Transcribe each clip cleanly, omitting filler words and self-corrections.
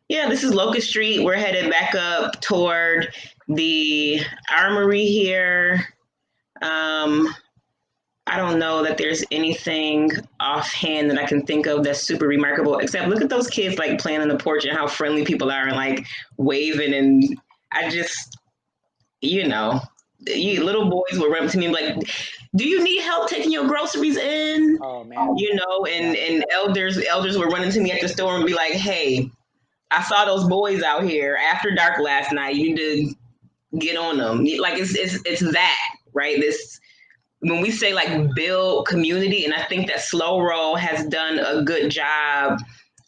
Yeah, this is Locust Street. We're headed back up toward the Armory here. Um, I don't know that there's anything offhand that I can think of that's super remarkable, except look at those kids like playing on the porch and how friendly people are and like waving. And I just, you know, you little boys will run up to me and be like, "Do you need help taking your groceries in?" Oh man. And Yeah. elders were running to me at the store and be like, "Hey, I saw those boys out here after dark last night. You need to get on them." Like it's that, right? This when we say like build community, and I think that Slow Roll has done a good job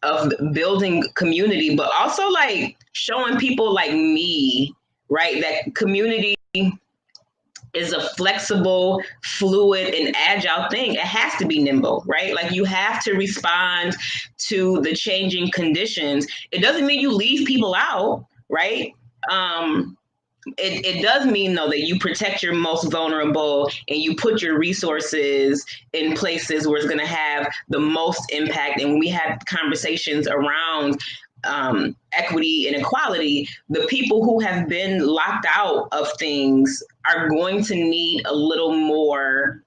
of building community, but also like showing people like me, right, that community is a flexible, fluid, and agile thing. It has to be nimble, right? Like you have to respond to the changing conditions. It doesn't mean you leave people out, right? Um, it does mean though that you protect your most vulnerable and you put your resources in places where it's going to have the most impact. And when we have conversations around equity and equality, the people who have been locked out of things are going to need a little more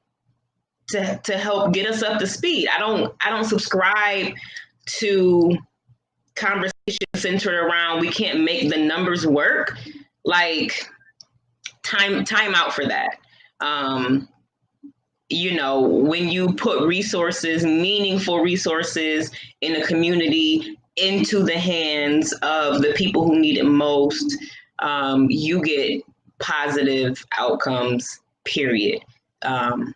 to help get us up to speed. I don't subscribe to conversations centered around we can't make the numbers work. Like time out for that. Um, when you put resources, meaningful resources in a community into the hands of the people who need it most, you get positive outcomes, period. Um,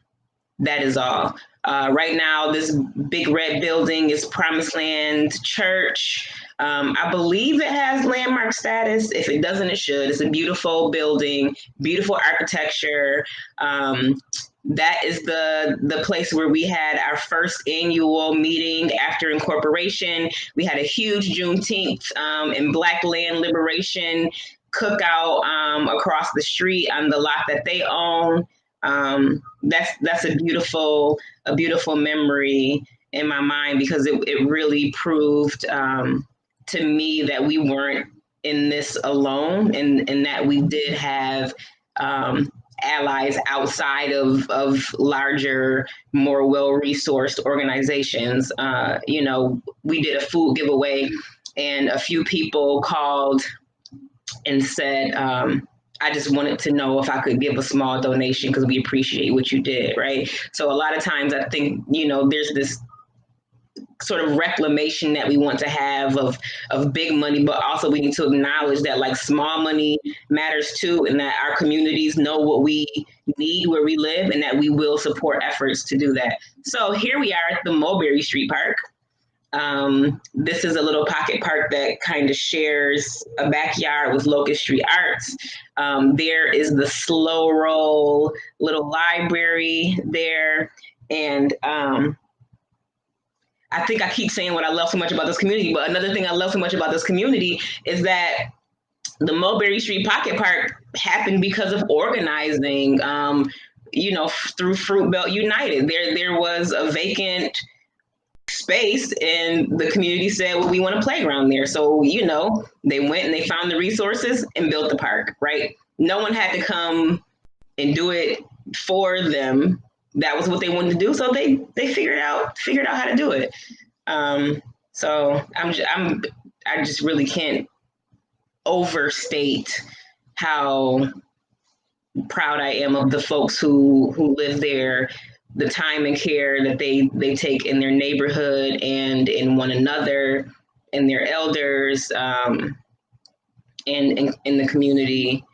that is all. Right now, this big red building is Promised Land Church. I believe it has landmark status. If it doesn't, it should. It's a beautiful building, beautiful architecture. That is the place where we had our first annual meeting after incorporation. We had a huge Juneteenth and Black Land Liberation cookout across the street on the lot that they own. That's a beautiful memory in my mind because it really proved to me that we weren't in this alone and that we did have allies outside of larger, more well-resourced organizations. We did a food giveaway and a few people called and said, I just wanted to know if I could give a small donation because we appreciate what you did, right? So a lot of times I think, there's this sort of reclamation that we want to have of big money, but also we need to acknowledge that like small money matters too, and that our communities know what we need where we live, and that we will support efforts to do that. So here we are at the Mulberry Street Park. This is a little pocket park that kind of shares a backyard with Locust Street Arts. There is the Slow Roll little library there. And I think I keep saying what I love so much about this community, but another thing I love so much about this community is that the Mulberry Street Pocket Park happened because of organizing, through Fruit Belt United. There was a vacant space and the community said, well, we want a playground there. So, they went and they found the resources and built the park, right? No one had to come and do it for them. That was what they wanted to do. So they figured out how to do it. So I just really can't overstate how proud I am of the folks who live there, the time and care that they take in their neighborhood and in one another and their elders and in the community.